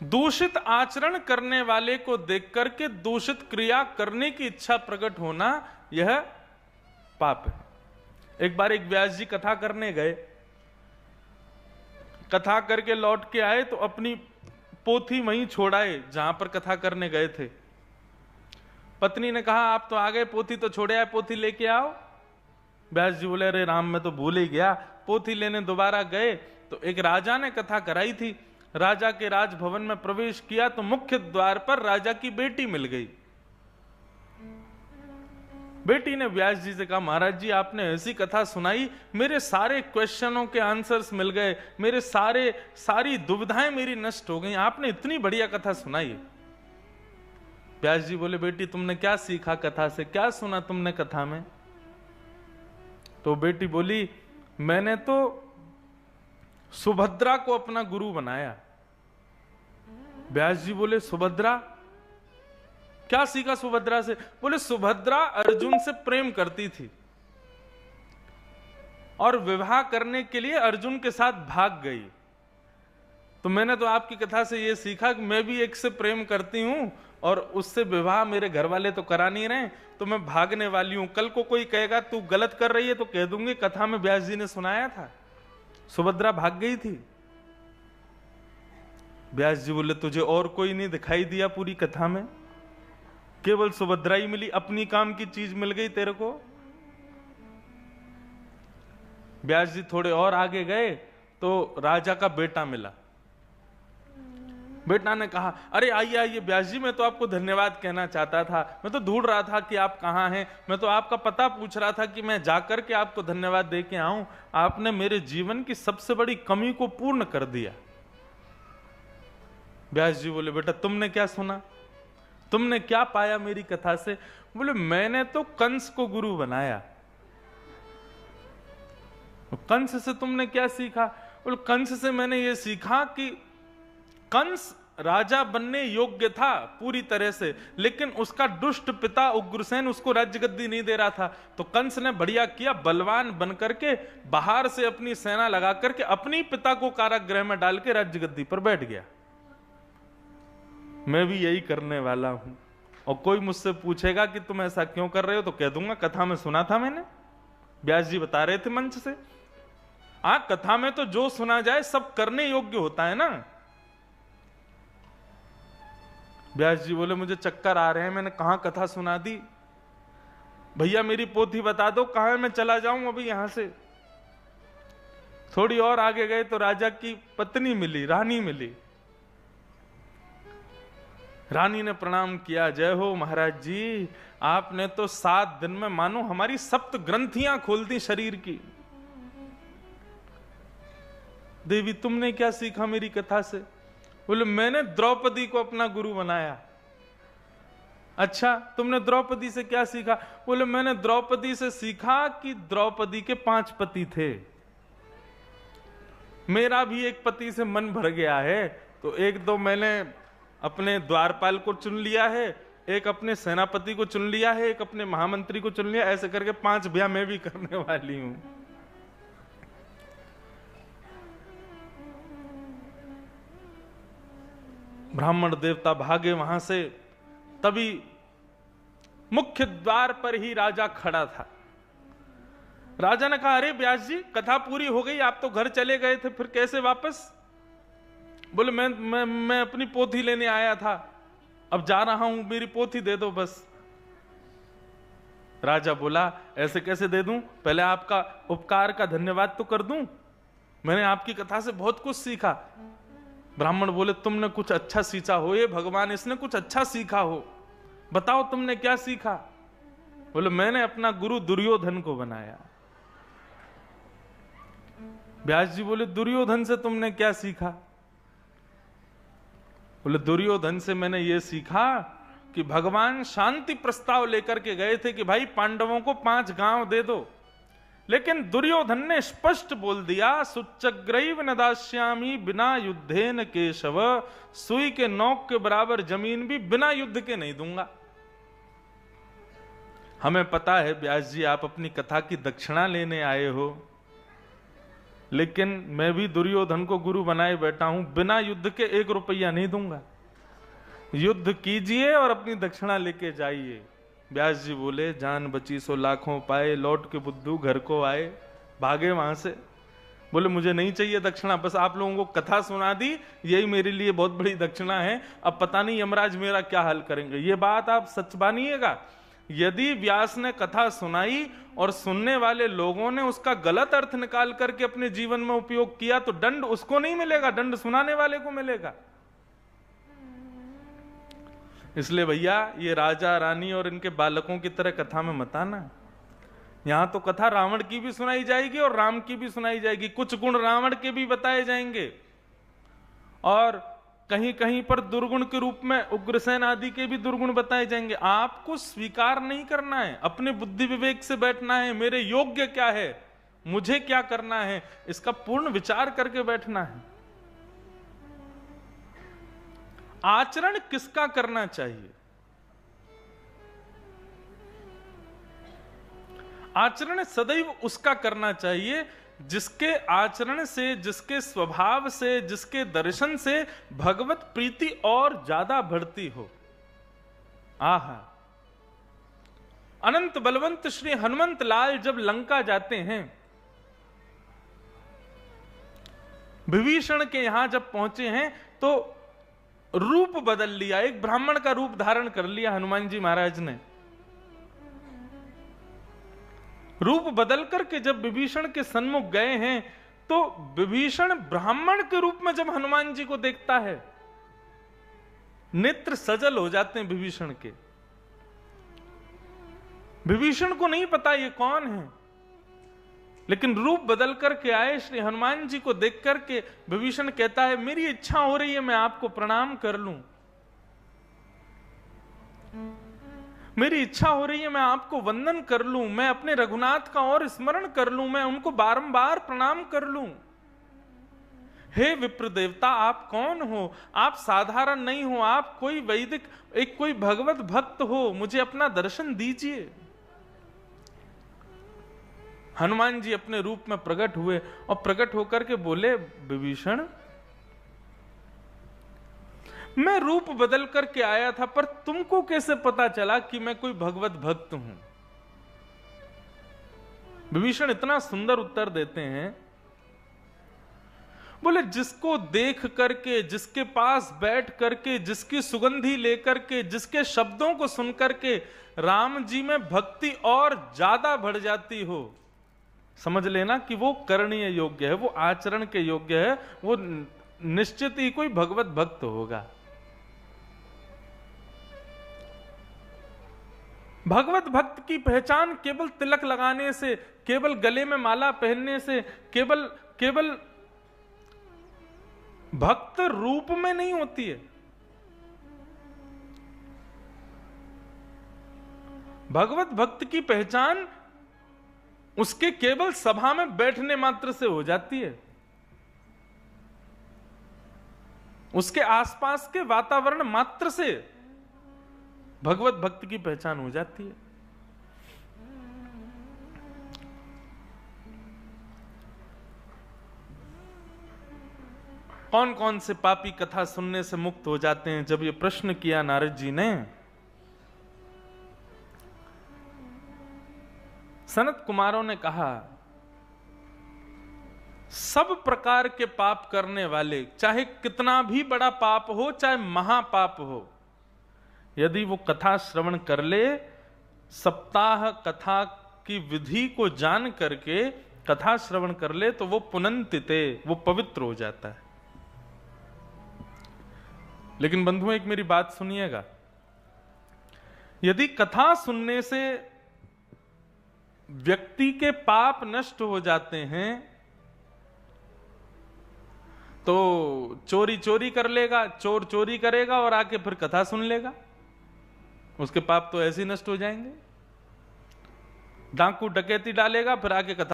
दूषित आचरण करने वाले को देख करके दूषित क्रिया करने की इच्छा प्रकट होना यह पाप है। एक बार एक व्यास जी कथा करने गए, कथा करके लौट के आए तो अपनी पोथी वहीं छोड़ाए जहां पर कथा करने गए थे। पत्नी ने कहा आप तो आ गए, पोथी तो छोड़े आए, पोथी लेके आओ। व्यास जी बोले अरे राम मैं तो भूल ही गया। पोथी लेने दोबारा गए तो एक राजा ने कथा कराई थी। राजा के राजभवन में प्रवेश किया तो मुख्य द्वार पर राजा की बेटी मिल गई। बेटी ने व्यास जी से कहा महाराज जी आपने ऐसी कथा सुनाई, मेरे सारे क्वेश्चनों के आंसर्स मिल गए, मेरे सारी दुविधाएं मेरी नष्ट हो गई, आपने इतनी बढ़िया कथा सुनाई। व्यास जी बोले बेटी तुमने क्या सीखा कथा से, क्या सुना तुमने कथा में? तो बेटी बोली मैंने तो सुभद्रा को अपना गुरु बनाया। व्यास जी बोले सुभद्रा, क्या सीखा सुभद्रा से? बोले सुभद्रा अर्जुन से प्रेम करती थी और विवाह करने के लिए अर्जुन के साथ भाग गई। तो मैंने तो आपकी कथा से यह सीखा कि मैं भी एक से प्रेम करती हूं और उससे विवाह मेरे घर वाले तो करा नहीं रहे, तो मैं भागने वाली हूं। कल को कोई कहेगा तू गलत कर रही है तो कह दूंगी कथा में व्यास जी ने सुनाया था, सुभद्रा भाग गई थी। व्यास जी बोले तुझे और कोई नहीं दिखाई दिया पूरी कथा में? केवल सुभद्रा ही मिली, अपनी काम की चीज मिल गई तेरे को? व्यास जी थोड़े और आगे गए तो राजा का बेटा मिला। बेटा ने कहा अरे आइए आइए व्यास जी, मैं तो आपको धन्यवाद कहना चाहता था, मैं तो ढूंढ रहा था कि आप कहां हैं, मैं तो आपका पता पूछ रहा था कि मैं जाकर के आपको धन्यवाद दे के आऊं, आपने मेरे जीवन की सबसे बड़ी कमी को पूर्ण कर दिया। व्यास जी बोले बेटा तुमने क्या सुना, तुमने क्या पाया मेरी कथा से? बोले मैंने तो कंस को गुरु बनाया। कंस से तुमने क्या सीखा? बोले कंस से मैंने ये सीखा कि कंस राजा बनने योग्य था पूरी तरह से, लेकिन उसका दुष्ट पिता उग्रसेन उसको राज्य गद्दी नहीं दे रहा था। तो कंस ने बढ़िया किया, बलवान बनकर के बाहर से अपनी सेना लगा करके अपनी पिता को कारागृह में डाल के राज्य गद्दी पर बैठ गया। मैं भी यही करने वाला हूं। और कोई मुझसे पूछेगा कि तुम ऐसा क्यों कर रहे हो तो कह दूंगा कथा में सुना था मैंने, व्यास जी बता रहे थे मंच से। कथा में तो जो सुना जाए सब करने योग्य होता है ना। व्यास जी बोले मुझे चक्कर आ रहे हैं, मैंने कहां कथा सुना दी? भैया मेरी पोथी बता दो, कहां मैं चला जाऊं अभी यहां से? थोड़ी और आगे गए तो राजा की पत्नी मिली, रानी मिली। रानी ने प्रणाम किया, जय हो महाराज जी, आपने तो 7 दिन में मानो हमारी 7 ग्रंथियां खोल दी शरीर की। देवी तुमने क्या सीखा मेरी कथा से? बोले मैंने द्रौपदी को अपना गुरु बनाया। अच्छा तुमने द्रौपदी से क्या सीखा? बोले मैंने द्रौपदी से सीखा कि द्रौपदी के 5 पति थे, मेरा भी एक पति से मन भर गया है तो 1-2 मैंने अपने द्वारपाल को चुन लिया है, एक अपने सेनापति को चुन लिया है, एक अपने महामंत्री को चुन लिया, ऐसे करके 5 ब्याह मैं भी करने वाली हूं। ब्राह्मण देवता भागे वहां से, तभी मुख्य द्वार पर ही राजा खड़ा था। राजा ने कहा अरे व्यास जी कथा पूरी हो गई, आप तो घर चले गए थे, फिर कैसे वापस? बोले मैं अपनी पोथी लेने आया था, अब जा रहा हूं, मेरी पोथी दे दो बस। राजा बोला ऐसे कैसे दे दूं, पहले आपका उपकार का धन्यवाद तो कर दूं, मैंने आपकी कथा से बहुत कुछ सीखा। ब्राह्मण बोले तुमने कुछ अच्छा सीखा हो, ये भगवान इसने कुछ अच्छा सीखा हो, बताओ तुमने क्या सीखा? बोले मैंने अपना गुरु दुर्योधन को बनाया। व्यास जी बोले दुर्योधन से तुमने क्या सीखा? बोले दुर्योधन से मैंने ये सीखा कि भगवान शांति प्रस्ताव लेकर के गए थे कि भाई पांडवों को 5 गांव दे दो, लेकिन दुर्योधन ने स्पष्ट बोल दिया सुच्चग्रैव न दास्यामि बिना युद्धेन केशव, सुई के नोक के बराबर जमीन भी बिना युद्ध के नहीं दूंगा। हमें पता है व्यास जी आप अपनी कथा की दक्षिणा लेने आए हो, लेकिन मैं भी दुर्योधन को गुरु बनाए बैठा हूं, बिना युद्ध के 1 रुपया नहीं दूंगा। युद्ध कीजिए और अपनी दक्षिणा लेके जाइए। व्यास जी बोले, जान बची सो लाखों पाए, लौट के बुद्धू घर को आए। भागे वहां से, बोले मुझे नहीं चाहिए दक्षिणा, बस आप लोगों को कथा सुना दी, यही मेरे लिए बहुत बड़ी दक्षिणा है। अब पता नहीं यमराज मेरा क्या हाल करेंगे। ये बात आप सच मानिएगा, यदि व्यास ने कथा सुनाई और सुनने वाले लोगों ने उसका गलत अर्थ निकाल करके अपने जीवन में उपयोग किया, तो दंड उसको नहीं मिलेगा, दंड सुनाने वाले को मिलेगा। इसलिए भैया, ये राजा रानी और इनके बालकों की तरह कथा में मत आना। यहां तो कथा रावण की भी सुनाई जाएगी और राम की भी सुनाई जाएगी, कुछ गुण रावण के भी बताए जाएंगे, और कहीं कहीं पर दुर्गुण के रूप में उग्रसेन आदि के भी दुर्गुण बताए जाएंगे। आपको स्वीकार नहीं करना है, अपने बुद्धि विवेक से बैठना है। मेरे योग्य क्या है, मुझे क्या करना है, इसका पूर्ण विचार करके बैठना है। आचरण किसका करना चाहिए? आचरण सदैव उसका करना चाहिए जिसके आचरण से, जिसके स्वभाव से, जिसके दर्शन से भगवत प्रीति और ज्यादा बढ़ती हो। आहा, अनंत बलवंत श्री हनुमंत लाल जब लंका जाते हैं, विभीषण के यहां जब पहुंचे हैं, तो रूप बदल लिया, एक ब्राह्मण का रूप धारण कर लिया हनुमान जी महाराज ने। रूप बदल करके जब विभीषण के सन्मुख गए हैं, तो विभीषण ब्राह्मण के रूप में जब हनुमान जी को देखता है, नेत्र सजल हो जाते हैं विभीषण के। विभीषण को नहीं पता ये कौन है, लेकिन रूप बदल करके आए श्री हनुमान जी को देख करके विभीषण कहता है, मेरी इच्छा हो रही है मैं आपको प्रणाम कर लूं, मेरी इच्छा हो रही है मैं आपको वंदन कर लूं, मैं अपने रघुनाथ का और स्मरण कर लूं, मैं उनको बारंबार प्रणाम कर लूं। हे विप्र देवता, आप कौन हो? आप साधारण नहीं हो, आप कोई वैदिक, एक कोई भगवत भक्त हो, मुझे अपना दर्शन दीजिए। हनुमान जी अपने रूप में प्रकट हुए और प्रकट होकर के बोले, विभीषण, मैं रूप बदल करके आया था, पर तुमको कैसे पता चला कि मैं कोई भगवत भक्त हूं? विभीषण इतना सुंदर उत्तर देते हैं, बोले जिसको देख करके, जिसके पास बैठ करके, जिसकी सुगंधी लेकर के, जिसके शब्दों को सुन करके राम जी में भक्ति और ज्यादा बढ़ जाती हो, समझ लेना कि वो करणीय योग्य है, वो आचरण के योग्य है, वो निश्चित ही कोई भगवत भक्त होगा। भगवत भक्त की पहचान केवल तिलक लगाने से, केवल गले में माला पहनने से, केवल भक्त रूप में नहीं होती है। भगवत भक्त की पहचान उसके केवल सभा में बैठने मात्र से हो जाती है, उसके आसपास के वातावरण मात्र से भगवत भक्त की पहचान हो जाती है। कौन कौन से पापी कथा सुनने से मुक्त हो जाते हैं? जब ये प्रश्न किया नारद जी ने, सनत कुमारों ने कहा, सब प्रकार के पाप करने वाले, चाहे कितना भी बड़ा पाप हो, चाहे महापाप हो, यदि वो कथा श्रवण कर ले, सप्ताह कथा की विधि को जान करके कथा श्रवण कर ले, तो वो पुनंतिते, वो पवित्र हो जाता है। लेकिन बंधुओं, एक मेरी बात सुनिएगा, यदि कथा सुनने से व्यक्ति के पाप नष्ट हो जाते हैं, तो चोरी चोरी कर लेगा, चोर चोरी करेगा और आके फिर कथा सुन लेगा, उसके पाप तो ऐसे ही नष्ट हो जाएंगे। डाकू डकैती डालेगा, फिर आके कथा